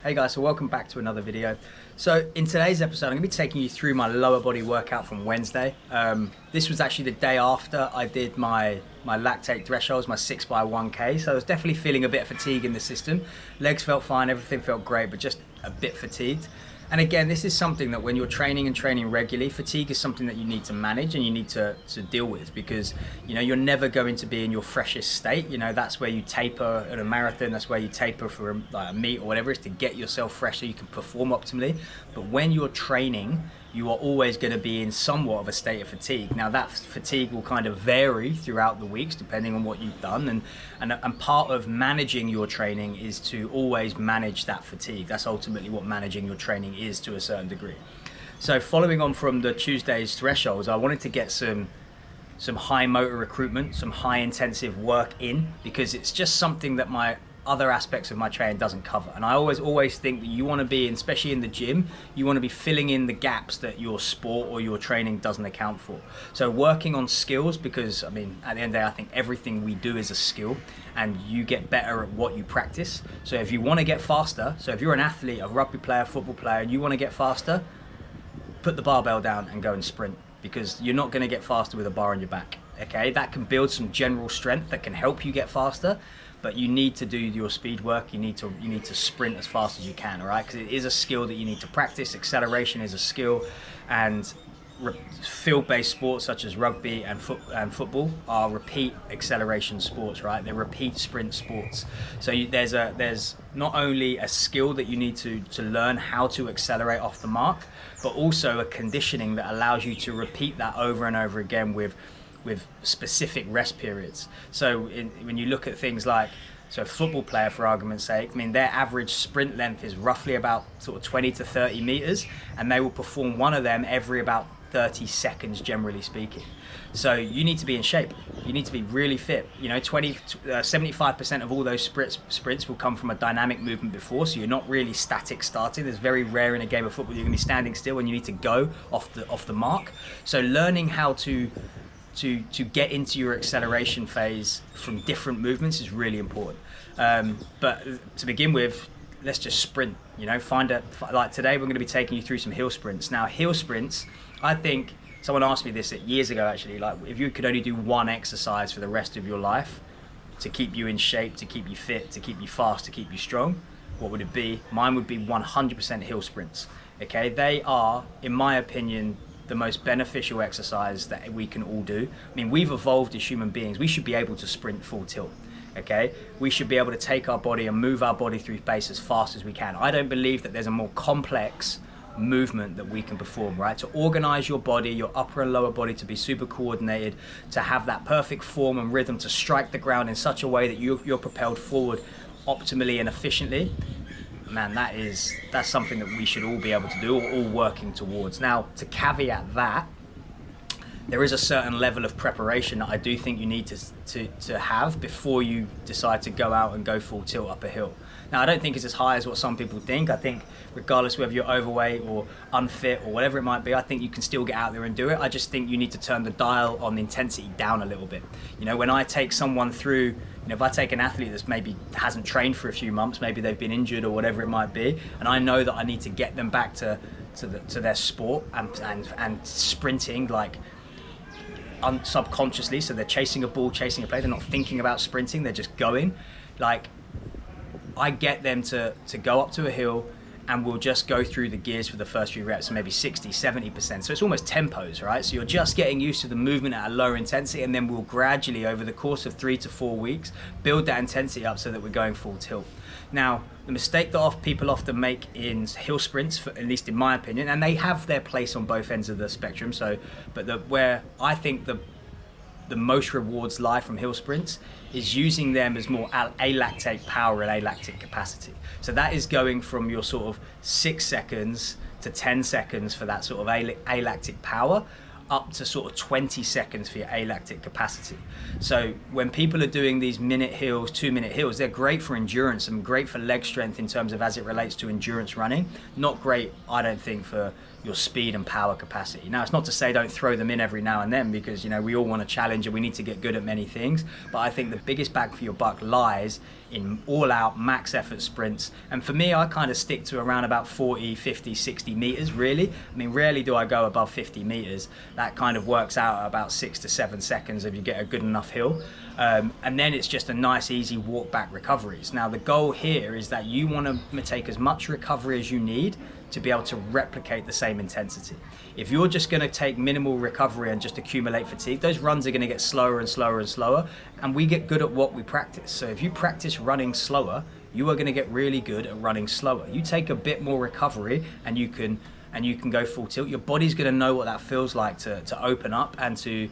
Hey guys, so welcome back to another video. So in today's episode, I'm going to be taking you through my lower body workout from Wednesday. This was actually the day after I did my lactate thresholds, my 6x1K. So I was definitely feeling a bit of fatigue in the system. Legs felt fine, everything felt great, but just a bit fatigued. And again, this is something that when you're training regularly, fatigue is something that you need to manage and you need to deal with, because you're never going to be in your freshest state. That's where you taper at a marathon, that's where you taper for a meet or whatever, is to get yourself fresh so you can perform optimally. But when you're training, you are always going to be in somewhat of a state of fatigue. Now that fatigue will kind of vary throughout the weeks depending on what you've done, and part of managing your training is to always manage that fatigue. That's ultimately what managing your training is to a certain degree. So following on from the Tuesday's thresholds, I wanted to get some high motor recruitment, some high intensive work in, because it's just something that my other aspects of my training doesn't cover. And I always think that you want to be, especially in the gym, you want to be filling in the gaps that your sport or your training doesn't account for. So working on skills, because at the end of the day, I think everything we do is a skill, and you get better at what you practice. So if you want to get faster, so if you're an athlete, a rugby player, football player, and you want to get faster, put the barbell down and go and sprint, because you're not going to get faster with a bar on your back. Okay, that can build some general strength that can help you get faster, but you need to do your speed work. You need to sprint as fast as you can, all right? Because it is a skill that you need to practice. Acceleration is a skill, and field-based sports such as rugby and football are repeat acceleration sports, right? They're repeat sprint sports. So there's not only a skill that you need to learn how to accelerate off the mark, but also a conditioning that allows you to repeat that over and over again with specific rest periods. So when you look at things like, so a football player, for argument's sake, their average sprint length is roughly about sort of 20 to 30 meters, and they will perform one of them every about 30 seconds, generally speaking. So you need to be in shape. You need to be really fit. 75% of all those sprints will come from a dynamic movement before, so you're not really static starting. It's very rare in a game of football you're going to be standing still, and you need to go off the mark. So learning how to get into your acceleration phase from different movements is really important. But to begin with, let's just sprint. Like today we're going to be taking you through some hill sprints. Now hill sprints, I think someone asked me this years ago actually, like if you could only do one exercise for the rest of your life to keep you in shape, to keep you fit, to keep you fast, to keep you strong, what would it be? Mine would be 100% hill sprints. Okay, they are, in my opinion, the most beneficial exercise that we can all do. We've evolved as human beings. We should be able to sprint full tilt. Okay, we should be able to take our body and move our body through space as fast as we can. I don't believe that there's a more complex movement that we can perform, right? To organize your body, your upper and lower body to be super coordinated, to have that perfect form and rhythm, to strike the ground in such a way that you're propelled forward optimally and efficiently. Man, that's something that we should all be able to do, or all working towards. Now, to caveat that, there is a certain level of preparation that I do think you need to have before you decide to go out and go full tilt up a hill. Now, I don't think it's as high as what some people think. I think regardless whether you're overweight or unfit or whatever it might be, I think you can still get out there and do it. I just think you need to turn the dial on the intensity down a little bit. When I take someone through, if I take an athlete that's maybe hasn't trained for a few months, maybe they've been injured or whatever it might be, and I know that I need to get them back to their sport and sprinting like subconsciously, so they're chasing a ball, chasing a play, they're not thinking about sprinting, they're just going. Like, I get them to go up to a hill, and we'll just go through the gears for the first few reps, so maybe 60, 70%. So it's almost tempos, right? So you're just getting used to the movement at a lower intensity, and then we'll gradually, over the course of 3 to 4 weeks, build that intensity up so that we're going full tilt. Now, the mistake that people often make in hill sprints, at least in my opinion, and they have their place on both ends of the spectrum, where I think the most rewards lie from hill sprints is using them as more alactate power and alactic capacity. So that is going from your sort of 6 seconds to 10 seconds for that sort of alactic power, up to sort of 20 seconds for your alactic capacity. So when people are doing these minute hills, 2-minute hills, they're great for endurance and great for leg strength in terms of as it relates to endurance running. Not great, I don't think, for your speed and power capacity. Now, it's not to say don't throw them in every now and then, because we all want to challenge and we need to get good at many things. But I think the biggest bang for your buck lies in all out max effort sprints. And for me, I kind of stick to around about 40, 50, 60 meters really. I mean, rarely do I go above 50 meters. That kind of works out at about 6 to 7 seconds if you get a good enough hill. And then it's just a nice easy walk back recoveries. Now the goal here is that you want to take as much recovery as you need to be able to replicate the same intensity. If you're just going to take minimal recovery and just accumulate fatigue, those runs are going to get slower and slower and slower, and we get good at what we practice. So if you practice running slower, you are going to get really good at running slower. You take a bit more recovery and you can go full tilt. Your body's going to know what that feels like to open up and to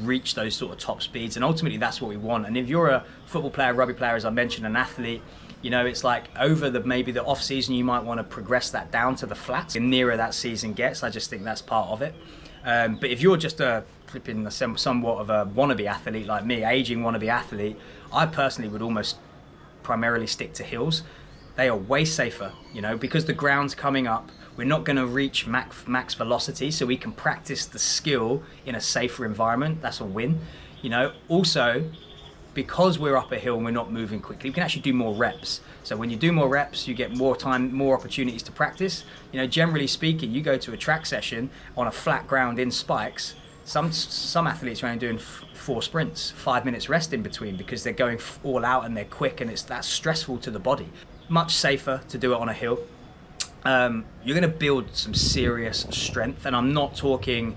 reach those sort of top speeds, and ultimately that's what we want. And if you're a football player, rugby player, as I mentioned, an athlete, you know, it's like over maybe the off season, you might want to progress that down to the flats. The nearer that season gets, I just think that's part of it. But if you're just somewhat of a wannabe athlete like me, aging wannabe athlete, I personally would almost primarily stick to hills. They are way safer, you know, because the ground's coming up. We're not going to reach max velocity, so we can practice the skill in a safer environment. That's a win, you know. Also, because we're up a hill and we're not moving quickly, we can actually do more reps. So when you do more reps, you get more time, more opportunities to practice. You know, generally speaking, you go to a track session on a flat ground in spikes. Some athletes are only doing 4 sprints, 5 minutes rest in between, because they're going all out and they're quick, and that's stressful to the body. Much safer to do it on a hill. You're going to build some serious strength, and I'm not talking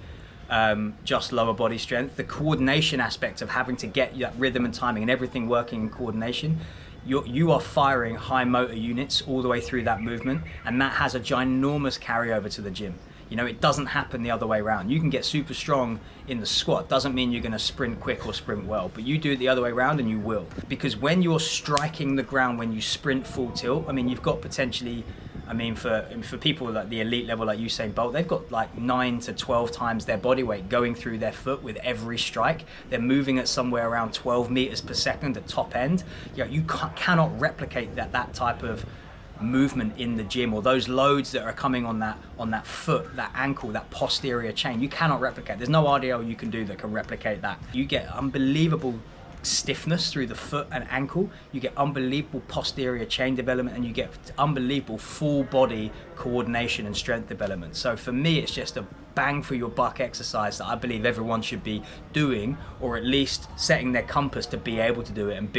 just lower body strength. The coordination aspect of having to get that rhythm and timing and everything working in coordination, you are firing high motor units all the way through that movement, and that has a ginormous carryover to the gym. You know, it doesn't happen the other way around. You can get super strong in the squat. Doesn't mean you're going to sprint quick or sprint well, but you do it the other way around and you will. Because when you're striking the ground, when you sprint full tilt, I mean, you've got potentially, I mean, for people at the elite level like Usain Bolt, they've got like 9 to 12 times their body weight going through their foot with every strike. They're moving at somewhere around 12 meters per second at top end. You know, you cannot replicate that type of movement in the gym, or those loads that are coming on that foot, that ankle, that posterior chain. You cannot replicate. There's no RDL you can do that can replicate that. You get unbelievable stiffness through the foot and ankle, you get unbelievable posterior chain development, and you get unbelievable full body coordination and strength development. So for me, it's just a bang for your buck exercise that I believe everyone should be doing, or at least setting their compass to be able to do it, and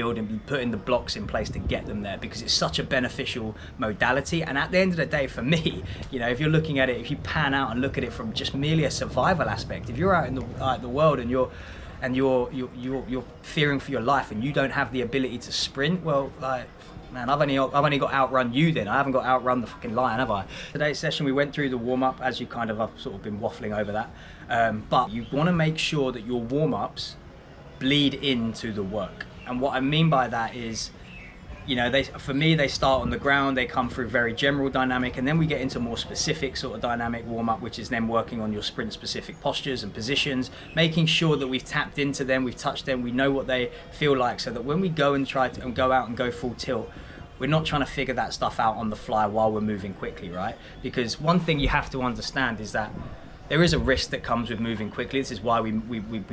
putting the blocks in place to get them there, because it's such a beneficial modality. And at the end of the day, for me, you know, if you're looking at it, if you pan out and look at it from just merely a survival aspect, if you're out in the world and you're fearing for your life and you don't have the ability to sprint, well, like, man, I've only got outrun you then. I haven't got outrun the fucking lion, have I? Today's session, we went through the warm-up, as you kind of, I've sort of been waffling over that. But you want to make sure that your warm-ups bleed into the work. And what I mean by that is, you know, for me, they start on the ground, they come through very general dynamic, and then we get into more specific sort of dynamic warm-up, which is then working on your sprint-specific postures and positions, making sure that we've tapped into them, we've touched them, we know what they feel like, so that when we go and go out and go full tilt, we're not trying to figure that stuff out on the fly while we're moving quickly, right? Because one thing you have to understand is that there is a risk that comes with moving quickly. This is why we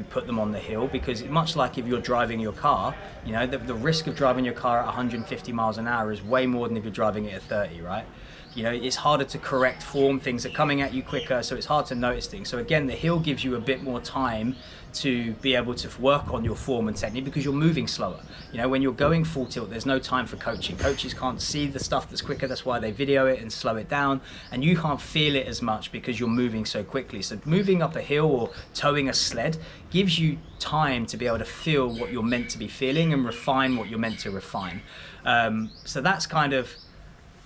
put them on the hill, because much like if you're driving your car, you know, the risk of driving your car at 150 miles an hour is way more than if you're driving it at 30, right? You know, it's harder to correct form, things are coming at you quicker, so it's hard to notice things. So again, the hill gives you a bit more time to be able to work on your form and technique, because you're moving slower. You know, when you're going full tilt, there's no time for coaching. Coaches can't see the stuff that's quicker, that's why they video it and slow it down, and you can't feel it as much because you're moving so quickly. So moving up a hill or towing a sled gives you time to be able to feel what you're meant to be feeling and refine what you're meant to refine. So that's kind of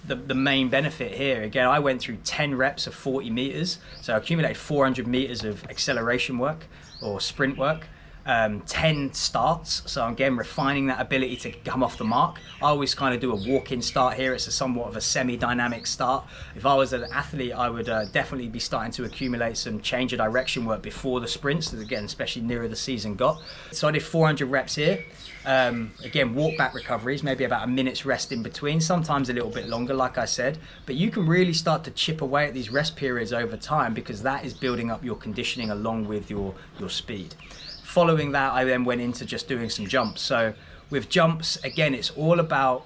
the main benefit here. Again, I went through 10 reps of 40 meters, so I accumulated 400 meters of acceleration work or sprint work, 10 starts, so again refining that ability to come off the mark. I always kind of do a walk-in start here. It's a somewhat of a semi-dynamic start. If I was an athlete, I would definitely be starting to accumulate some change of direction work before the sprints, again, especially nearer the season got. So I did 400 reps here. Again, walk back recoveries, maybe about a minute's rest in between, sometimes a little bit longer, like I said, but you can really start to chip away at these rest periods over time, because that is building up your conditioning along with your speed. Following that, I then went into just doing some jumps. So with jumps, again, it's all about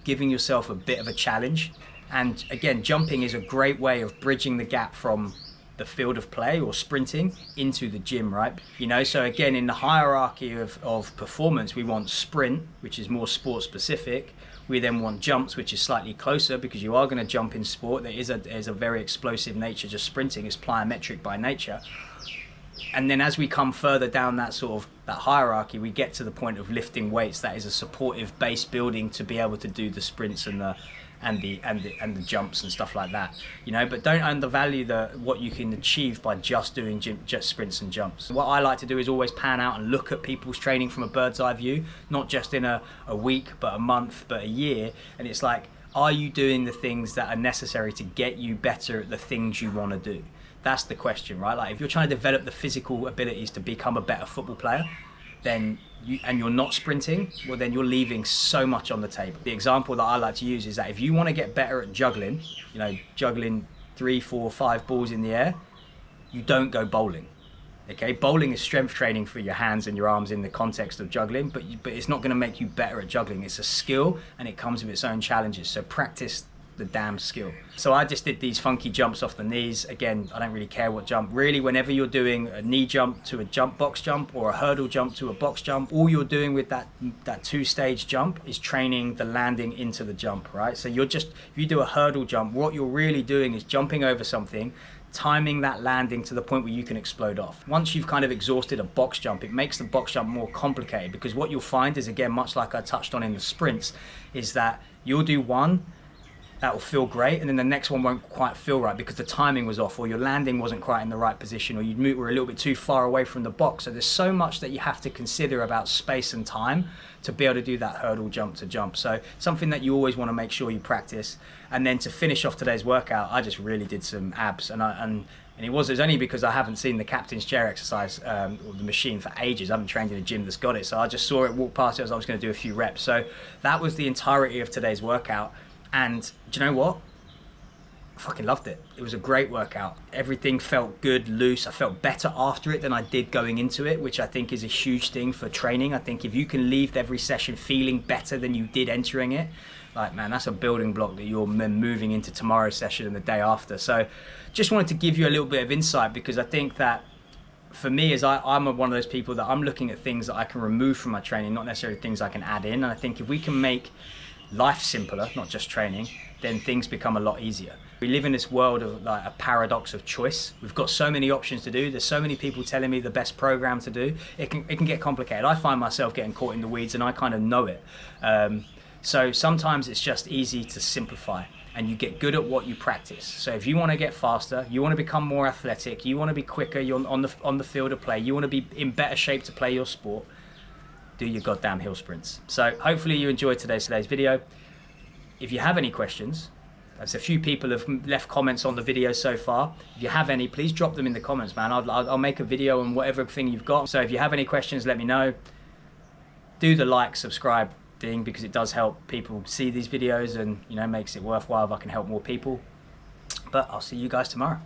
giving yourself a bit of a challenge. And again, jumping is a great way of bridging the gap from the field of play or sprinting into the gym, right? You know, so again, in the hierarchy of performance, we want sprint, which is more sport specific. We then want jumps, which is slightly closer, because you are going to jump in sport. There's a very explosive nature. Just sprinting is plyometric by nature. And then as we come further down that that hierarchy, we get to the point of lifting weights. That is a supportive base building to be able to do the sprints and the jumps and stuff like that, you know. But don't undervalue what you can achieve by just doing just sprints and jumps. What I like to do is always pan out and look at people's training from a bird's eye view, not just in a week, but a month, but a year. And it's like, are you doing the things that are necessary to get you better at the things you want to do? That's the question, right? Like, if you're trying to develop the physical abilities to become a better football player, then you're not sprinting, well, then you're leaving so much on the table. The example that I like to use is that if you want to get better at juggling, you know, juggling 3, 4, 5 balls in the air, you don't go bowling. Okay, bowling is strength training for your hands and your arms in the context of juggling, but it's not going to make you better at juggling. It's a skill, and it comes with its own challenges. So practice the damn skill. So I just did these funky jumps off the knees. Again, I don't really care what jump. Really, whenever you're doing a knee jump to a jump box jump, or a hurdle jump to a box jump, all you're doing with that 2-stage jump is training the landing into the jump, right? So if you do a hurdle jump, what you're really doing is jumping over something, timing that landing to the point where you can explode off. Once you've kind of exhausted a box jump, it makes the box jump more complicated, because what you'll find is, again, much like I touched on in the sprints, is that you'll do one that will feel great, and then the next one won't quite feel right because the timing was off, or your landing wasn't quite in the right position, or you were a little bit too far away from the box. So there's so much that you have to consider about space and time to be able to do that hurdle jump to jump. So something that you always want to make sure you practice. And then to finish off today's workout, I just really did some abs, and it was only because I haven't seen the captain's chair exercise or the machine for ages. I haven't trained in a gym that's got it, so I just saw it, walk past it as I was going to do a few reps. So that was the entirety of today's workout. And do you know what? I fucking loved it. It was a great workout. Everything felt good, loose. I felt better after it than I did going into it, which I think is a huge thing for training. I think if you can leave every session feeling better than you did entering it, like, man, that's a building block that you're then moving into tomorrow's session and the day after. So just wanted to give you a little bit of insight, because I think that for me, I'm one of those people that I'm looking at things that I can remove from my training, not necessarily things I can add in. And I think if we can make life simpler, not just training, then things become a lot easier. We live in this world of like a paradox of choice. We've got so many options to do. There's so many people telling me the best program to do. It can get complicated. I find myself getting caught in the weeds, and I kind of know it. So sometimes it's just easy to simplify, and you get good at what you practice. So if you want to get faster, you want to become more athletic, you want to be quicker, you're on the field of play, you want to be in better shape to play your sport, do your goddamn hill sprints. So hopefully you enjoyed today's video. If you have any questions, there's a few people have left comments on the video so far. If you have any, please drop them in the comments, man. I'll make a video on whatever thing you've got. So if you have any questions, let me know. Do the like, subscribe thing, because it does help people see these videos, and, you know, makes it worthwhile if I can help more people. But I'll see you guys tomorrow.